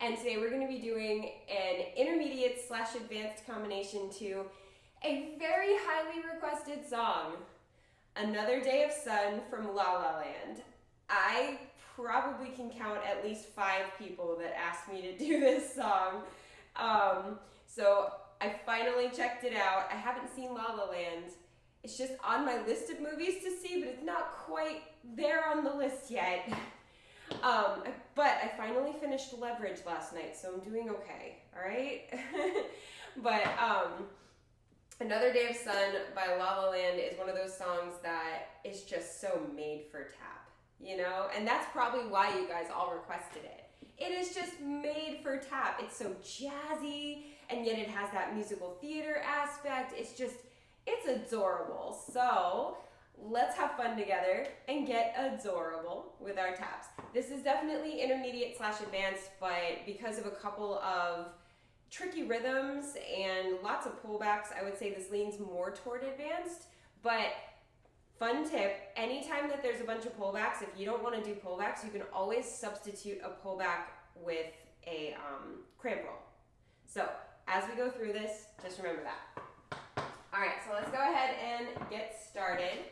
and today we're going to be doing an intermediate / advanced combination to a very highly requested song, Another Day of Sun from La La Land. I probably can count at least 5 people that asked me to do this song. So I finally checked it out. I haven't seen La La Land. It's just on my list of movies to see, but it's not quite there on the list yet. But I finally finished Leverage last night, so I'm doing okay, all right? But Another Day of Sun by La La Land is one of those songs that is just so made for tap, you know? And that's probably why you guys all requested it. It is just made for tap. It's so jazzy, and yet it has that musical theater aspect. It's adorable. So let's have fun together and get adorable with our taps. This is definitely intermediate / advanced, but because of a couple of tricky rhythms and lots of pullbacks, I would say this leans more toward advanced. But fun tip, anytime that there's a bunch of pullbacks, if you don't want to do pullbacks, you can always substitute a pullback with a cramp roll. So as we go through this, just remember that. All right, so let's go ahead and get started.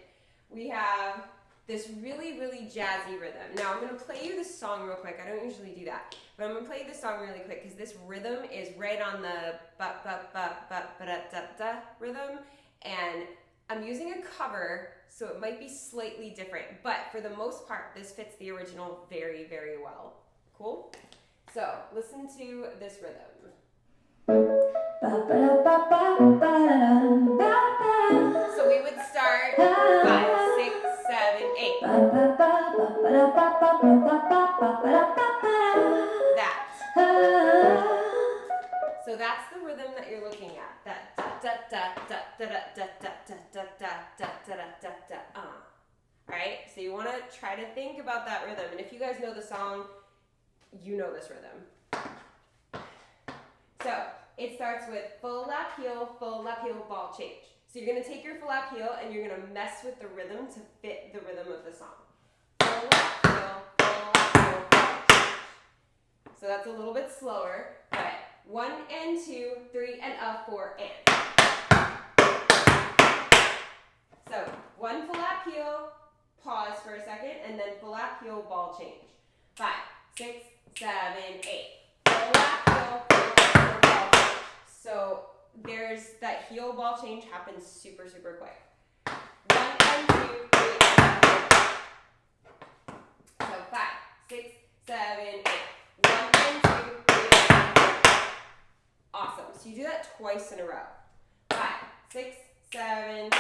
We have this really, really jazzy rhythm. Now I'm gonna play you this song real quick. I don't usually do that, but I'm gonna play you this song really quick because this rhythm is right on the ba ba ba ba ba da da da rhythm, and I'm using a cover, so it might be slightly different, but for the most part, this fits the original very, very well. Cool? So listen to this rhythm. So we would start 5, 6, 7, 8. That. So that's the rhythm that you're looking at. That da da da da da da da da da da da da da. Right? So you want to try to think about that rhythm, and if you guys know the song, you know this rhythm. So it starts with full lap heel, ball change. So you're going to take your full lap heel and you're going to mess with the rhythm to fit the rhythm of the song. Full lap heel, ball change. So that's a little bit slower, but 1 and 2, 3 and up, 4 and. So 1 full lap heel, pause for a second, and then full lap heel, ball change. 5, 6, 7, 8. Full lap heel, ball change. So there's that heel ball change happens super, super quick. 1 and 2, 3 and 4. So 5, 6, 7, 8. 1 and 2, 3 and 4. Awesome. So you do that twice in a row. 5, 6, 7, 8.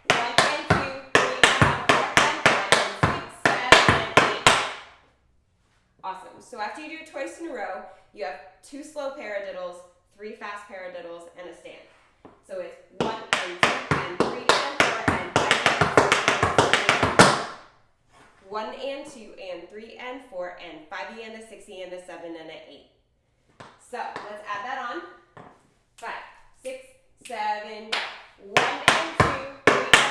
1 and 2, 3 and 4 and 5 and 6, 7 and 8. Awesome. So after you do it twice in a row, you have 2 slow paradiddles, 3 fast paradiddles, and a stand. So it's 1 and 2 and 3 and 4 and 5 and 6 and 1 and 2 and 3 and 4 and 5 and a 6 and a 7 and a 8. So let's add that on. 5, 6, 7, 1 and 2, 3 and 4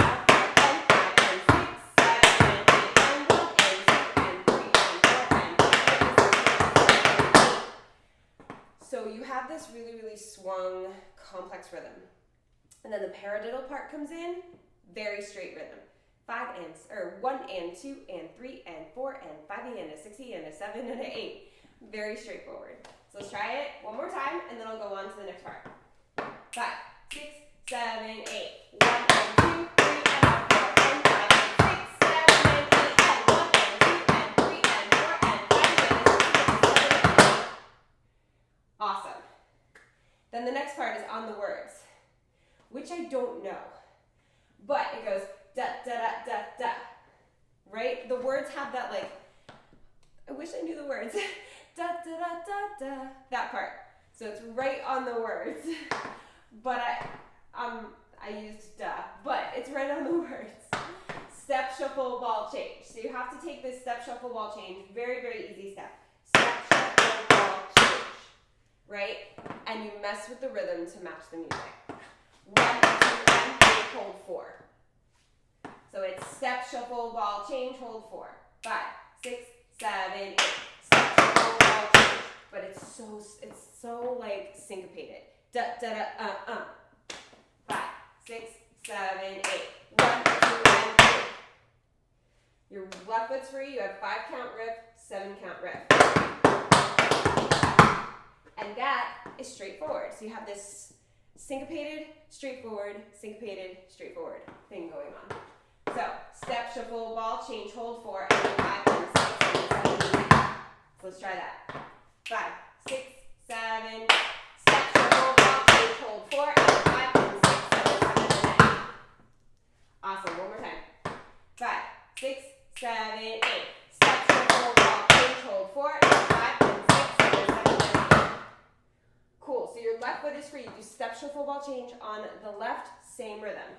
and 5 and 6, 7 and 8 and 1 and 2 and 3 and 4 and 5 and 6 and 8. So you have this really, really swung, complex rhythm. And then the paradiddle part comes in, very straight rhythm. 1 and 2 and 3 and 4 and 5 and a 6 and a 7 and an 8. Very straightforward. So let's try it one more time, and then I'll go on to the next part. 5, 6, 7, 8. 1 and 2, 3 and 4 and 5 and 6, 7 and 8 and 1 and 2 and 3 and 4 and 5 and 6 and 7 and 8. Awesome. Then the next part is on the words, which I don't know, but it goes da da da da da, right? The words have that, like, I wish I knew the words. Da da da da da, that part. So it's right on the words, but I used da, but it's right on the words. Step, shuffle, ball, change. So you have to take this step, shuffle, ball, change. Very, very easy step. Step, shuffle, ball, change. Right? And you mess with the rhythm to match the music. 1, 2, and 3, hold 4. So it's step, shuffle, ball, change, hold 4. 5, 6, 7, 8. Step, shuffle, ball, change. but it's so like syncopated. Da da da 5, 6, 7, 8. 1, 2, and 3. Your left foot's free. You have 5 count riff, 7 count riff, and that is straightforward. So you have this syncopated, straightforward thing going on. So step, shuffle, ball, change, hold 4, and 5, and 6, and 7, and 8. So let's try that. 5, 6, 7. Step, shuffle, ball, change, hold 4, and 5, and 6, 7, and 8. Awesome. One more time. 5, 6, 7, 8. Step, shuffle, ball, change, hold 4, and 5, and 6, 7, and 8. Cool. So your left foot is free. You do step, shuffle, ball, change on the left, same rhythm.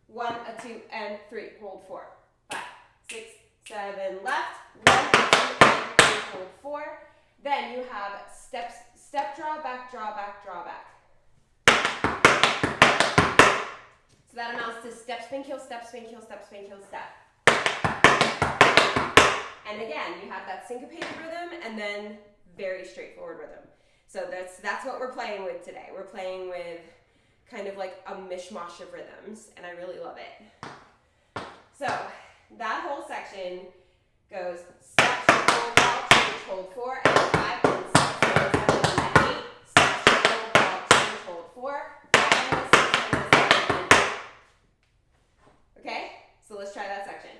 1, 2, and 3. Hold 4. 5, 6, 7. Left. 1, 2, and 3. Hold 4. Then you have steps. Step, draw back, draw back, draw back. So that amounts to step, spin, kill, step, spin, kill, step, spin, kill, step. And again, you have that syncopated rhythm and then very straightforward rhythm. So that's what we're playing with today. We're playing with kind of like a mishmash of rhythms, and I really love it. So that whole section goes step, shuffle, ball, change, hold 4, and 5, and 6, and 7, and 8. Step, shuffle, ball, change, hold 4, 5, and 6, and 7, and 8. Okay? So let's try that section.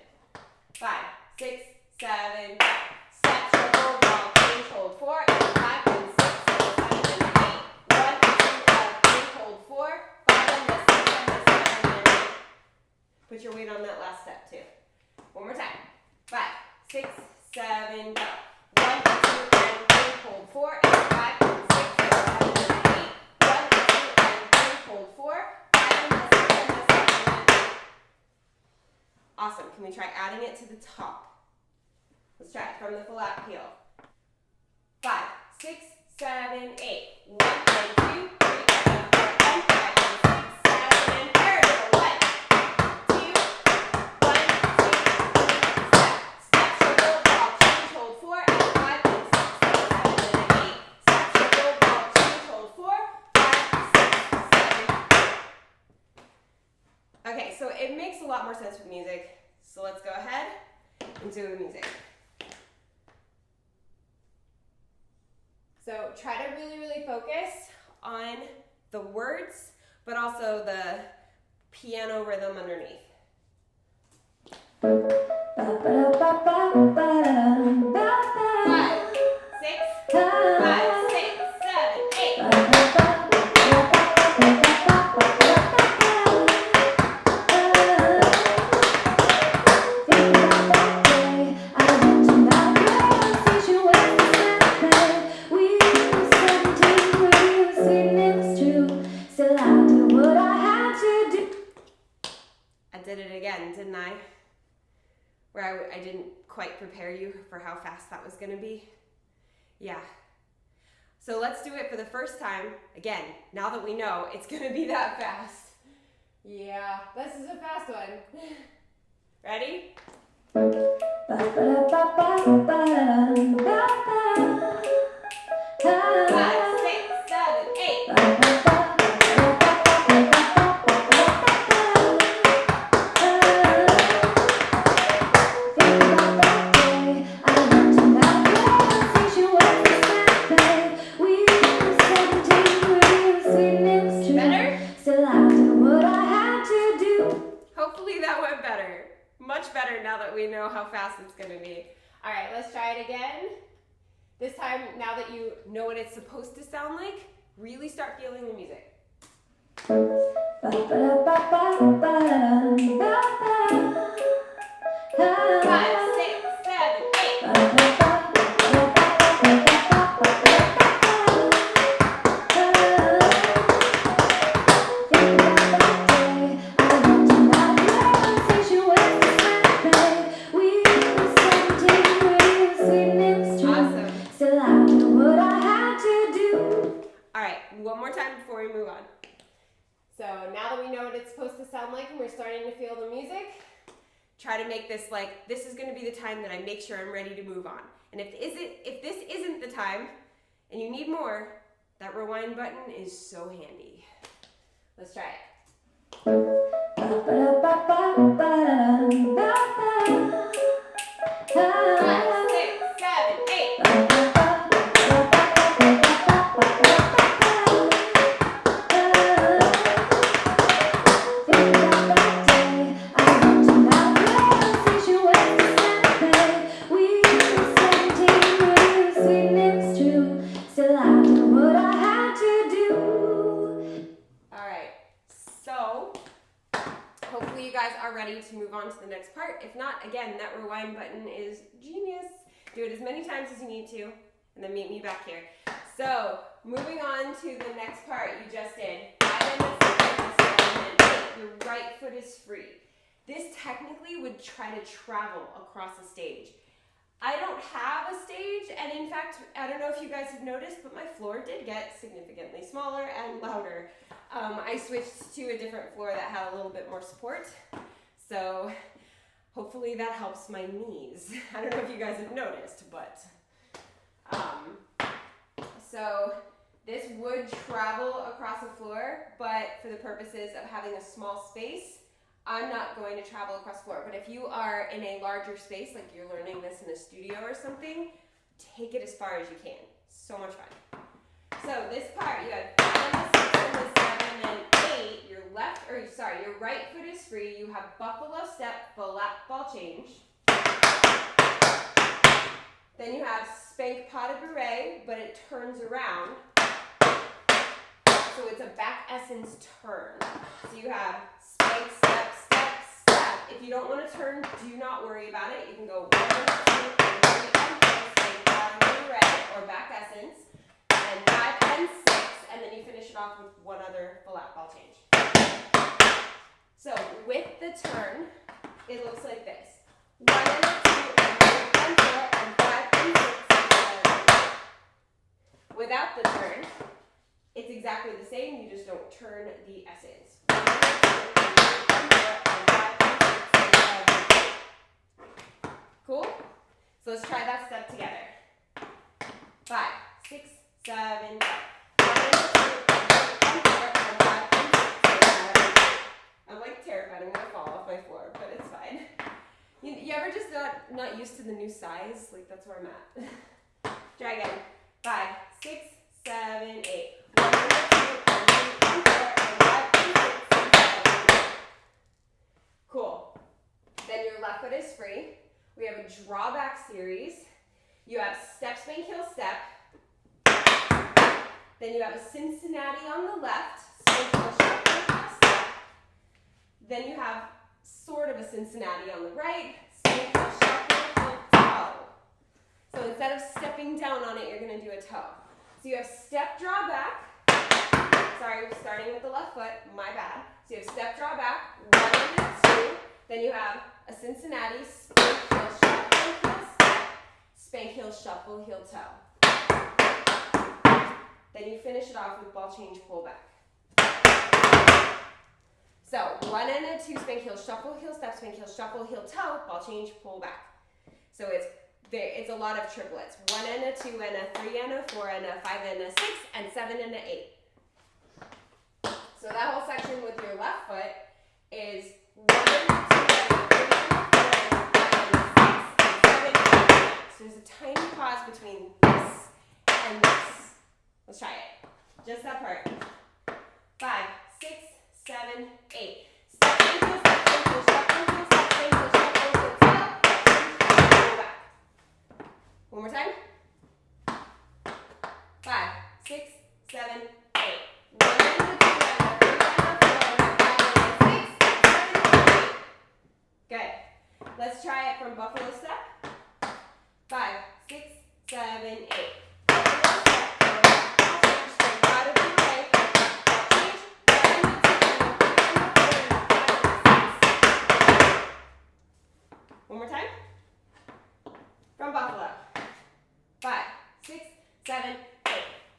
5, 6, 7, 5. Step, shuffle, ball, change, hold 4, and 5, and 6, and 7, and 8. 1, 2, and 3, hold 4, 5, and 6, and 7, and 8. Put your weight on that last step too. One more time. 5, 6, 7, go. 1, 2, and 3, hold 4, and 5, and 6, and 7, and 8. 1, 2, and 3, hold 4, 5, and 6, and 7, and 8. Awesome. Can we try adding it to the top? Let's try it from the flat heel. 5, 6, 7, 8. 1, and 2, 3, and 4, and 5, and 6, 7, and 8. 1, 2, 1, 2, 3, step, shuffle, ball, change, hold 4, and 5, and 6, 7, and 8. Step, shuffle, ball, change, hold 4, 5, 6, 7. Okay, so it makes a lot more sense with music. So let's go ahead and do the music. So try to really, really focus on the words, but also the piano rhythm underneath. 5, 6, 5, 6, 7, 8. Didn't I? Where I didn't quite prepare you for how fast that was going to be. Yeah. So let's do it for the first time. Again, now that we know it's going to be that fast. Yeah, this is a fast one. Ready? 5, 6, 7, 8. Now that we know how fast it's going to be. All right, let's try it again. This time, now that you know what it's supposed to sound like, really start feeling the music. 5, 6, 7, 8. One more time before we move on. So now that we know what it's supposed to sound like and we're starting to feel the music, try to make this like, this is gonna be the time that I make sure I'm ready to move on. And if this isn't the time and you need more, that rewind button is so handy. Let's try it. 5, 6, 7, 8. To move on to the next part. If not, again, that rewind button is genius. Do it as many times as you need to, and then meet me back here. So, moving on to the next part you just did. 5 and 6, your right foot is free. This technically would try to travel across a stage. I don't have a stage, and in fact, I don't know if you guys have noticed, but my floor did get significantly smaller and louder. I switched to a different floor that had a little bit more support. So hopefully that helps my knees. I don't know if you guys have noticed, but so this would travel across the floor, but for the purposes of having a small space, I'm not going to travel across the floor. But if you are in a larger space, like you're learning this in a studio or something, take it as far as you can. So much fun. So this part, you have 5 and 6 and 7 and 8. Your right foot is free. You have buffalo step, flat ball change. Then you have spank pas de bourrée, but it turns around. So it's a back essence turn. So you have spank, step, step, step. If you don't want to turn, do not worry about it. You can go 1, 2, 3, and spank pas de bourrée or back essence, and 5 and 6, and then you finish it off with one other flat ball change. So with the turn, it looks like this. 1 and 2 and 3 and 4 and 5 and 6 and 7. Without the turn, it's exactly the same, you just don't turn the essence. 1 and 2 and 3 and 4 and 5 and 6 and 7. Cool? So let's try that step together. 5, 6, 7, 8. 1 and 2 and 3 and 4 and 5 and 6 and 7. I'm like terrified I'm gonna fall off my floor, but it's fine. You ever just not used to the new size? Like that's where I'm at. Try again. 5, 6, 7, 8. 1 and 2 and 3 and 4 and 5 and 6 and 7. Cool. Then your left foot is free. We have a drawback series. You have step, spank, heel, step. Then you have a Cincinnati on the left, spank, heel, shuffle, heel, step. Then you have sort of a Cincinnati on the right, spank, heel, shuffle, heel, toe. So instead of stepping down on it, you're going to do a toe. So you have step, draw back. Sorry, we're starting with the left foot. My bad. So you have step, draw back, 1 and 2. Then you have a Cincinnati, spank, heel, shuffle, heel, step. Spank, heel, shuffle, heel, toe. Then you finish it off with ball change, pull back. So 1 and 2, spank, heel, shuffle, heel, step, spank, heel, shuffle, heel, toe, ball change, pull back. So it's a lot of triplets. 1 and 2 and 3 and 4 and 5 and 6 and 7 and 8. So that whole section with your left foot is 1 and 2 and 3 and 4 and 5 and 6 and 7 and 8. So there's a tiny pause between this and this. Let's try it. Just that part. 5, 6, 7, 8. Step, spank, heel, step, spank, heel, shuffle, heel, step, spank, heel, shuffle, heel, toe, pull back. One more time. 5, 6, 7, 8. 1 and 2 and 3 and 4 and 5 and 6 and 7 and 8. Good. Let's try it from buffalo step. 5, 6, 7, 8. One more time. From buffalo. 5, 6, 7, 8.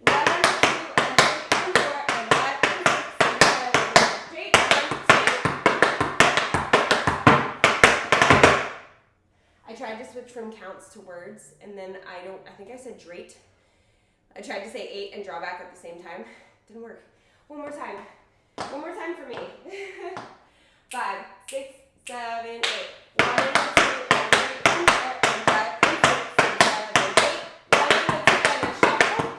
1 and 2 and 3 and 4 and 5 and 6 and 7 and 8. Straight 1, 2. switch from counts to words, and then I think I said drate. I tried to say 8 and drawback at the same time. Didn't work. One more time. One more time for me. 5, 6, 7, 8. 1, 2, 3, 4, and 5, and 6, and 7, 8. 1, 2, 3, shuffle.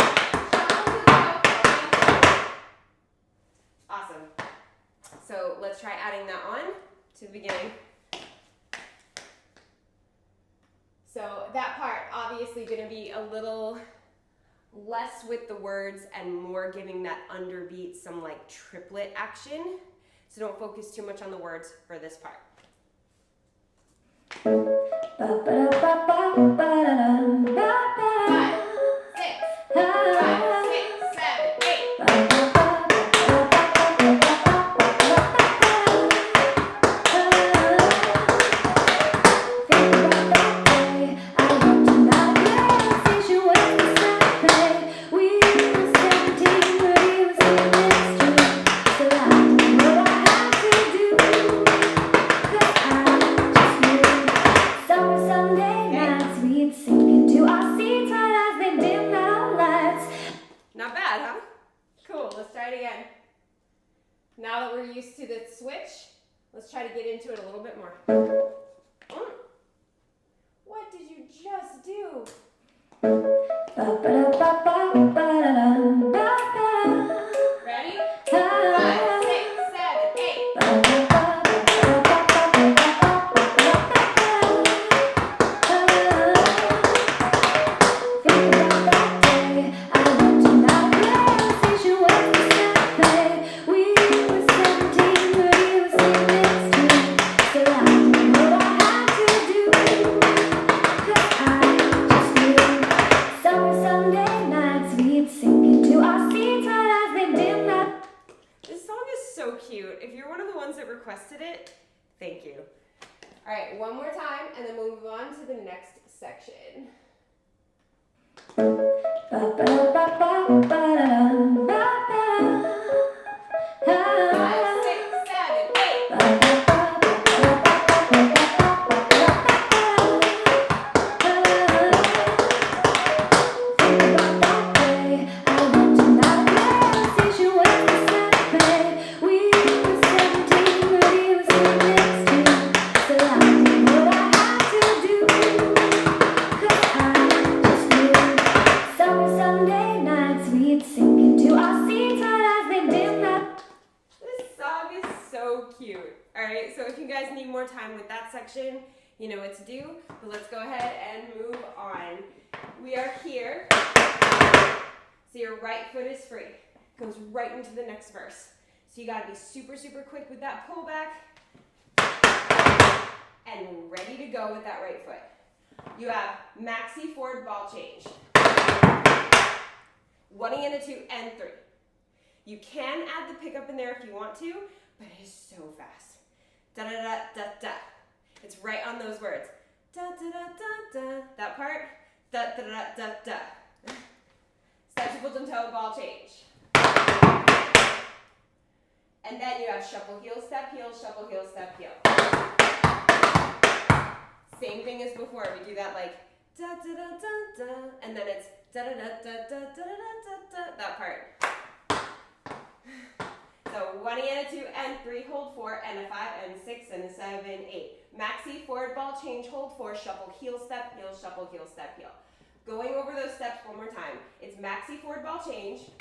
Awesome. So let's try adding that on to the beginning. So that part obviously going to be a little less with the words and more giving that underbeat some like triplet action. So don't focus too much on the words for this part. 5, 6, 7, 8. Not bad, huh? Cool, let's try it again. Now that we're used to the switch, let's try to get into it a little bit more. What did you just do? Ready? 5, 6, 7, 8. If you're one of the ones that requested it, thank you. All right, one more time, and then we'll move on to the next section. 5, 6, 7, 8. Section, you know what to do, but let's go ahead and move on. We are here, so your right foot is free, goes right into the next verse. So you gotta be super, super quick with that pullback and ready to go with that right foot. You have Maxi forward ball change. 1 and a 2 and 3. You can add the pickup in there if you want to, but it is so fast. Da da da da da. It's right on those words. Da da da da da. That part. Da da da da da. Step, triple, and toe, ball change. And then you have shuffle, heel, step, step, heel. Same thing as before. We do that like da da da da da, and then it's da da da da da da da da da. That part. So 1 and a 2 and 3, hold 4, and a 5 and 6 and a 7, 8. Maxi forward ball change, hold 4, shuffle, heel, step, shuffle, heel, step, heel. Going over those steps one more time. It's Maxi forward ball change.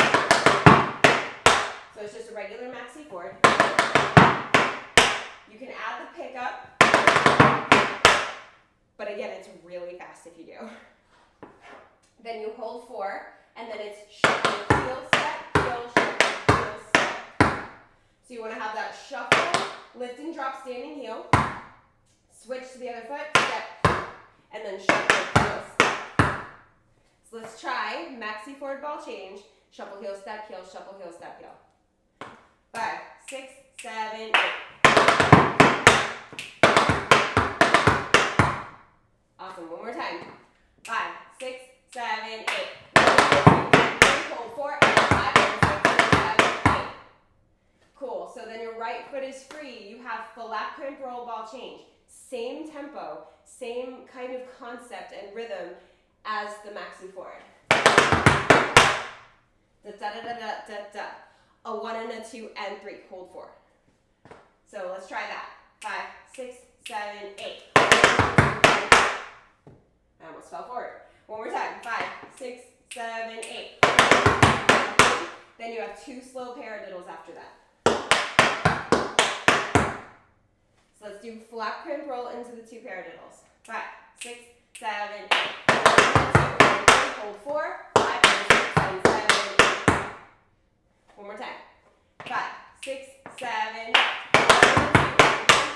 So it's just a regular Maxi forward. You can add the pickup, but again, it's really fast if you do. Then you hold 4, and then it's shuffle, heel, step, shuffle, heel, step. So you want to have that shuffle, lift and drop, standing heel. Switch to the other foot, step, and then shuffle, heel, step. So let's try Maxi forward ball change, shuffle, heel, step, shuffle, heel, step, heel. 5, 6, 7, 8. Awesome, one more time. 5, 6, 7, 8. Hold 4, and 5, and 6, and 7, 8. Cool, so then your right foot is free. You have full lap cramp roll ball change. same tempo, same kind of concept and rhythm as the Maxi forward. Da da da da da da da. A 1 and a 2 and 3. Hold 4. So let's try that. 5, 6, 7, 8. I almost fell forward. One more time. 5, 6, 7, 8. Then you have 2 slow paradiddles after that. So let's do flat crimp roll into the 2 paradiddles. 5, 6, 7, 8. Hold 4. 5, 6, 7, 8. One more time. 5, 6, 7, 8.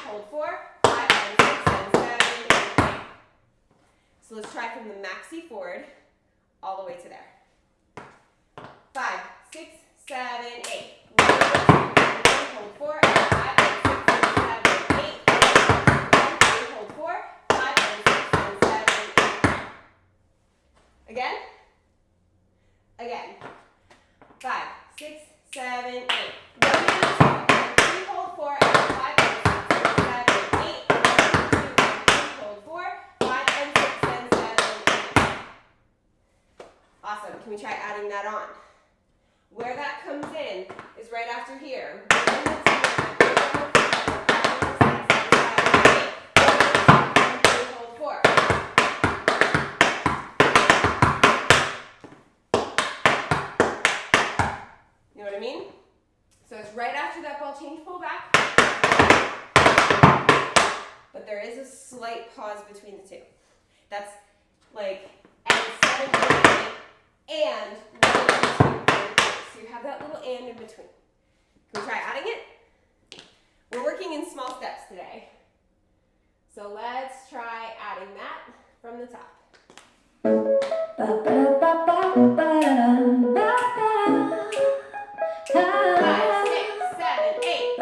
Hold 4. 5, 6, 7, 8. So let's try from the Maxi forward all the way to there. 5, 6, 7, 8. 1, 2, 3, hold 4. 5, 6, 7, 8. 1, 2, hold 4. 5, 6, 7, 8. Again. Again. 5, 6, 7, 8. 1, 2, 3, hold 4. 5, 6, 7, 8. 1, 2, 3, hold 4. 5, 6, 7, 8. Awesome. Can we try adding that on? Where that comes in is right after here. Hold 4. You know what I mean? So it's right after that ball change, pull back. But there is a slight pause between the two. That's like and 7, 8, and 1, 2, 3. So you have that little and in between. Can we try adding it? We're working in small steps today. So let's try adding that from the top. 5, 6, 7, 8.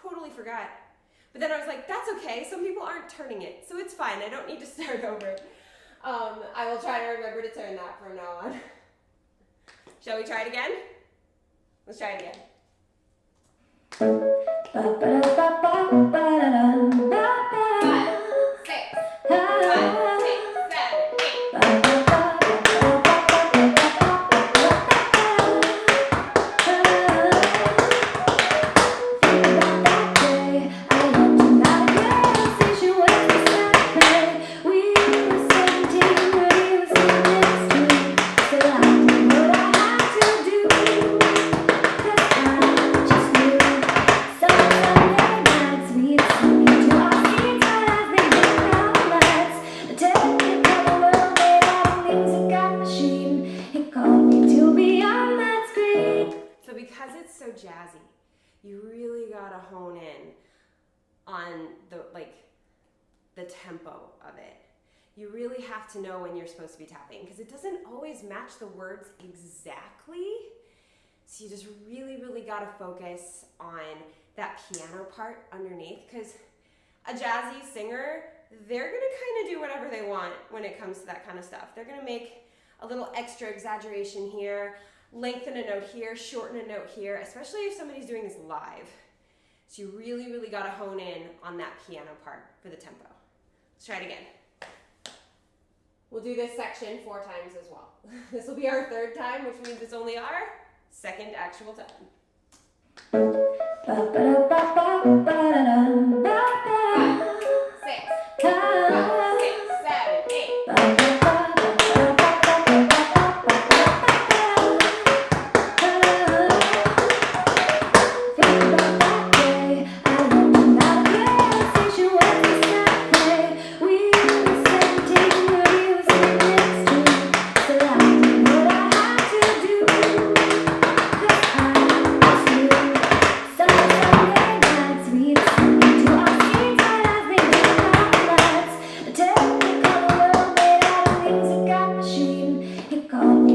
Totally forgot. But then I was like, that's okay. Some people aren't turning it, so it's fine. I don't need to start over. I will try to remember to turn that from now on. Shall we try it again? Let's try it again. 5, 6, 7, 8. Jazzy, you really gotta hone in on the tempo of it. You really have to know when you're supposed to be tapping because it doesn't always match the words exactly. So you just really gotta focus on that piano part underneath because a jazzy singer, they're gonna kind of do whatever they want when it comes to that kind of stuff. They're gonna make a little extra exaggeration here, lengthen a note here, shorten a note here, especially if somebody's doing this live. So you really gotta hone in on that piano part for the tempo. Let's try it again. We'll do this section 4 times as well. This will be our 3rd time, which means it's only our 2nd actual time. 5, 6, 7, 8.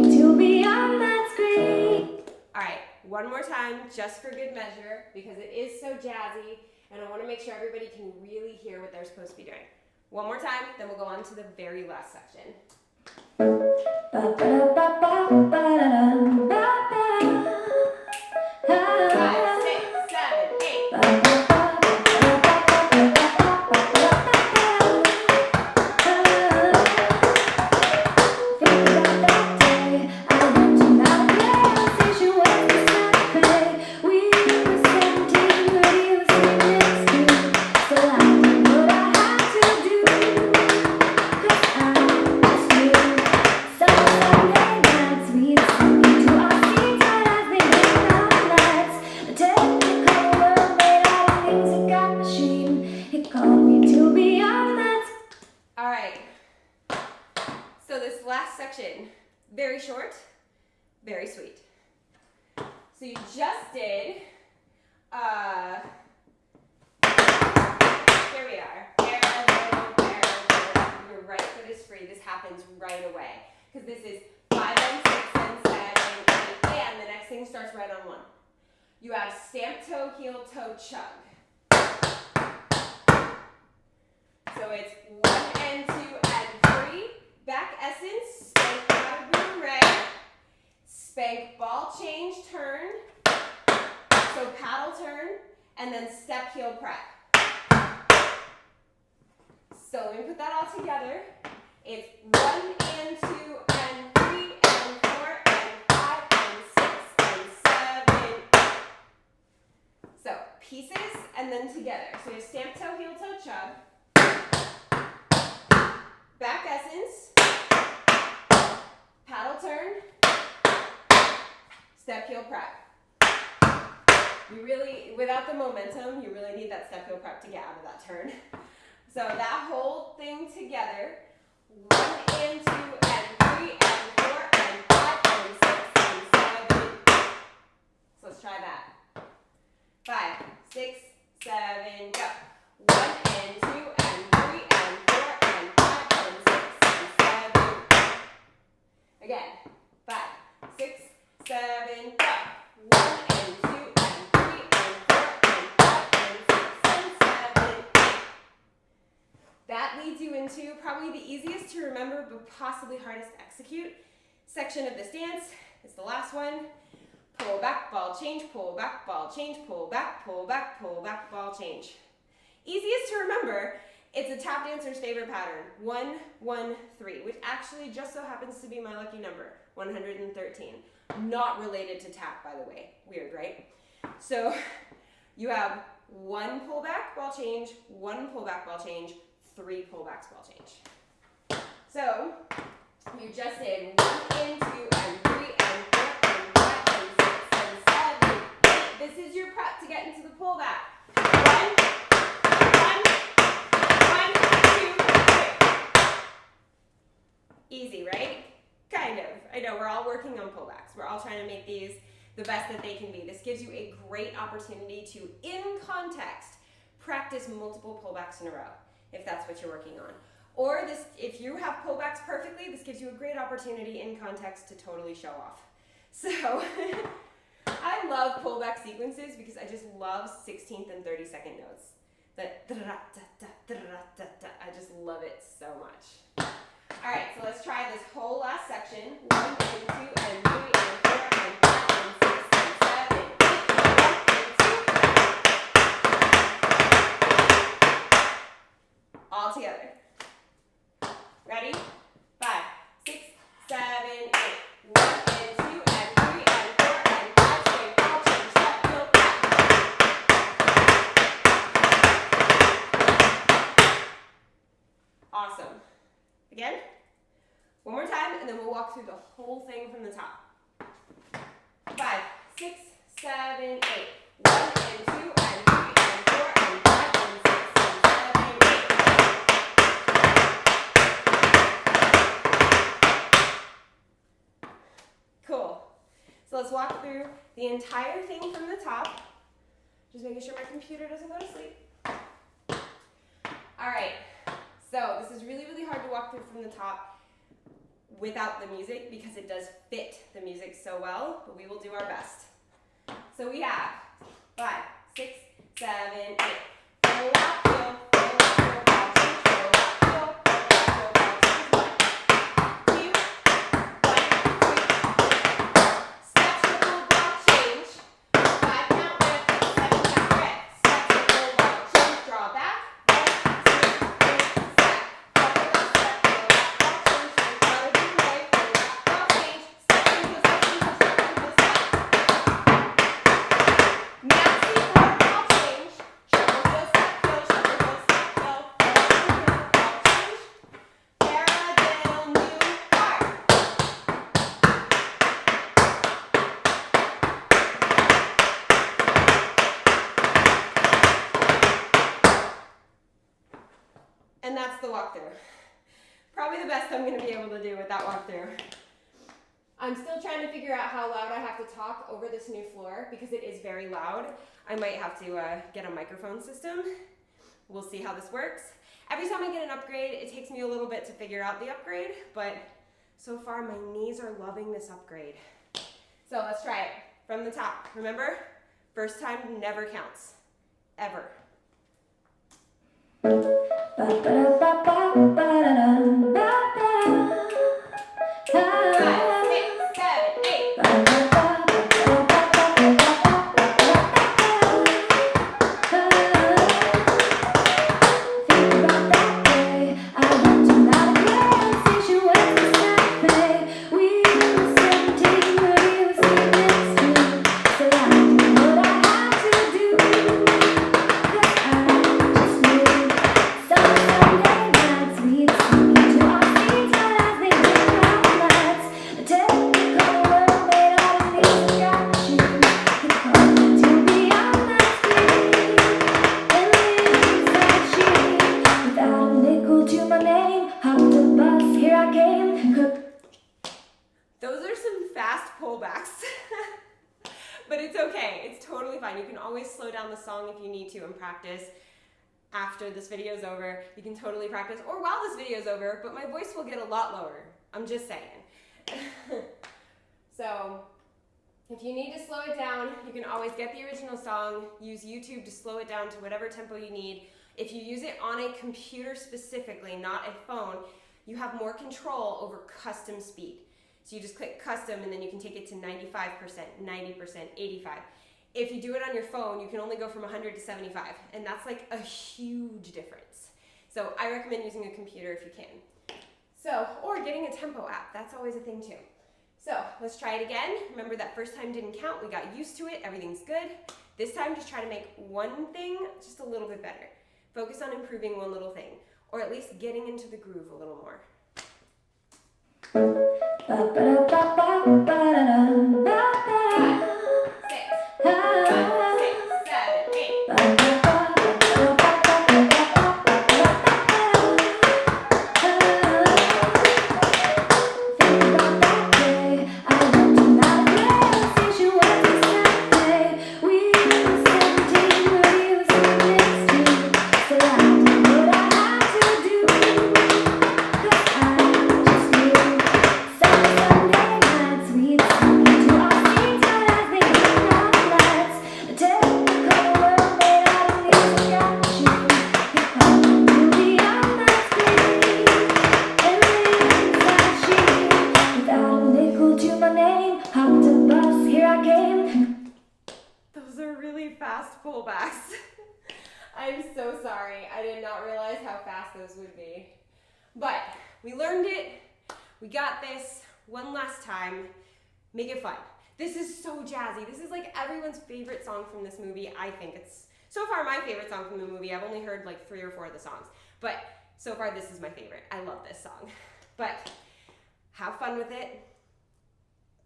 me to be on that screen. All right, one more time, just for good measure, because it is so jazzy, and I want to make sure everybody can really hear what they're supposed to be doing. One more time, then we'll go on to the very last section. Five, 6, 7, 8. All right, so this last section, very short, very sweet. So you just did, here we are, your right foot is free. This happens right away, because this is 5 and 6 and 7, 8, and the next thing starts right on 1. You have stamp toe, heel toe, chug. So it's 1 and 2 and 3. Back essence, spank out of boom red. Spank ball change, turn. So paddle turn, and then step heel prep. So let me put that all together. It's 1 and 2 and 3 and 4 and 5 and 6 and 7. So pieces and then together. So you have stamp toe, heel toe, chug. Back essence, paddle turn, step heel prep. You really, without the momentum, you really need that step heel prep to get out of that turn. So that whole thing together, 1 and 2 and 3 and 4 and 5 and 6 and 7. So let's try that. 5, 6, 7, go. 1 and 2 and 3 and 4 and 5 and 6 and 7. Again, 5, 6, 7, go. 1 and 2 and 3 and 4 and 5 and 6 and 7. That leads you into probably the easiest to remember but possibly hardest to execute section of this dance. It's the last one. Pull back, ball change, pull back, ball change, pull back, pull back, pull back, ball change. Easiest to remember, it's a tap dancer's favorite pattern, 1, 1, 3, which actually just so happens to be my lucky number, 113. Not related to tap, by the way. Weird, right? So you have 1 pullback, ball change, 1 pullback, ball change, 3 pullbacks, ball change. So you just did 1 and 2 and 3 and 4 and 5 and 6 and 7, 8. This is your prep to get into the pullback. 1, 2, 3. Easy, right? Kind of. I know we're all working on pullbacks. We're all trying to make these the best that they can be. This gives you a great opportunity to, in context, practice multiple pullbacks in a row, if that's what you're working on. Or this, if you have pullbacks perfectly, this gives you a great opportunity in context to totally show off. So I love pullback sequences because I just love 16th and 32nd notes. That I just love it so much. All right, so let's try this whole last section. 1 and 2 and 3 and 4 and 5 and 6 and 7, 8, 1 and 2. All together. Ready? 5, 6, 7, 8. 1 and 2 and 3 and 4 and 5. Swing, ball change, step, heel, back. Awesome. Again. One more time, and then we'll walk through the whole thing from the top. 5, 6, 7, 8. 1 and 2 and 3 and 4 and 5 and 6 and 7, 8. Cool. So let's walk through the entire thing from the top. Just making sure my computer doesn't go to sleep. All right. So this is really, really hard to walk through from the top. without the music because it does fit the music so well, but we will do our best. So we have 5, 6, 7, 8. Roll up, heel, roll up, heel, ball change, roll up, heel, ball change, 1, 2, 1, 2. Step, shuffle, ball change. 5 count lift, 7 count grip. Step, shuffle, ball change, draw back. 1, 2, 3, step. Double that step, roll up, ball change, roll out of your way, roll up, ball change. Step, single, step, single, step, single, step. Maxi or ball change. Shuffle, heel, step, heel, shuffle, heel, step, heel, ball change. Paradiddle, new part. And that's the walkthrough. Probably the best I'm going to be able to do with that walkthrough. I'm still trying to figure out how loud I have to talk over this new floor because it is very loud. I might have to get a microphone system. We'll see how this works. Every time I get an upgrade, it takes me a little bit to figure out the upgrade, but so far my knees are loving this upgrade. So let's try it from the top. Remember, first time never counts, ever. Five, 6, 7, 8. Those are some fast pullbacks, but it's okay. It's totally fine. You can always slow down the song if you need to and practice after this video is over. You can totally practice or while this video is over, but my voice will get a lot lower. I'm just saying. So if you need to slow it down, you can always get the original song, use YouTube to slow it down to whatever tempo you need. If you use it on a computer specifically, not a phone, you have more control over custom speed. So you just click custom and then you can take it to 95%, 90%, 85. If you do it on your phone, you can only go from 100 to 75, and that's like a huge difference. So I recommend using a computer if you can. So, or getting a tempo app, that's always a thing too. So let's try it again. Remember that first time didn't count, we got used to it, everything's good. This time just try to make one thing just a little bit better. Focus on improving one little thing, or at least getting into the groove a little more. 5, 6, 5, 6, 7, 8. Those are really fast pullbacks. I'm so sorry. I did not realize how fast those would be. But we learned it. We got this. One last time. Make it fun. This is so jazzy. This is like everyone's favorite song from this movie. I think it's so far my favorite song from the movie. I've only heard like 3 or 4 of the songs. But so far this is my favorite. I love this song. But have fun with it.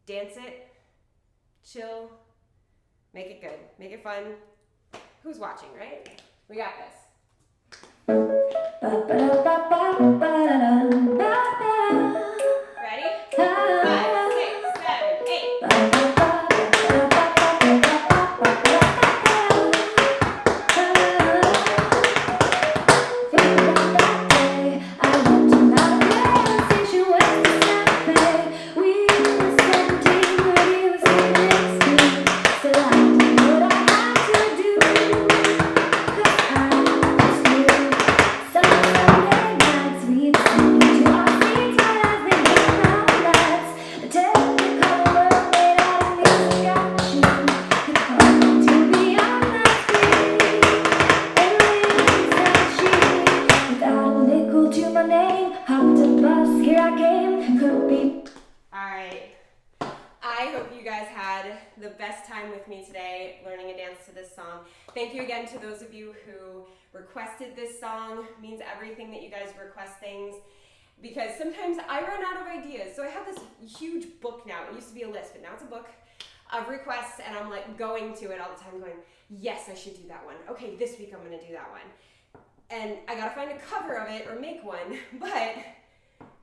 Dance it. Chill. Make it good. Make it fun. Who's watching, right? We got this. Ready? 5, 6, 7, 8. I hope you guys had the best time with me today learning a dance to this song. Thank you again to those of you who requested this song. It means everything that you guys request things, because sometimes I run out of ideas. So I have this huge book now. It used to be a list, but now it's a book of requests, and I'm like going to it all the time going, yes, I should do that one. Okay, this week I'm gonna do that one. And I gotta find a cover of it or make one, but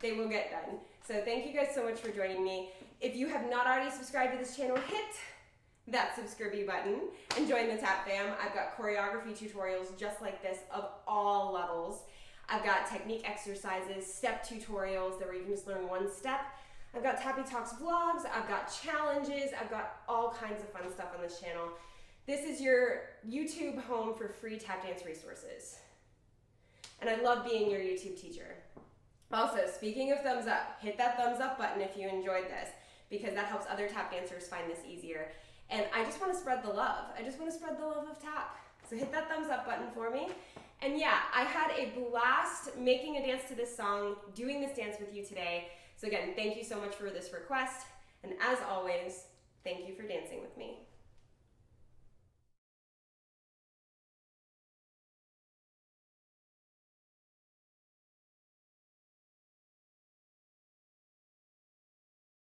they will get done. So thank you guys so much for joining me. If you have not already subscribed to this channel, hit that subscribe button and join the Tap Fam. I've got choreography tutorials just like this of all levels. I've got technique exercises, step tutorials that where you can just learn one step. I've got Tappy Talks vlogs, I've got challenges, I've got all kinds of fun stuff on this channel. This is your YouTube home for free tap dance resources. And I love being your YouTube teacher. Also, speaking of thumbs up, hit that thumbs up button if you enjoyed this, because that helps other tap dancers find this easier. And I just want to spread the love. I just want to spread the love of tap. So hit that thumbs up button for me. And yeah, I had a blast making a dance to this song, doing this dance with you today. So again, thank you so much for this request. And as always, thank you for dancing with me.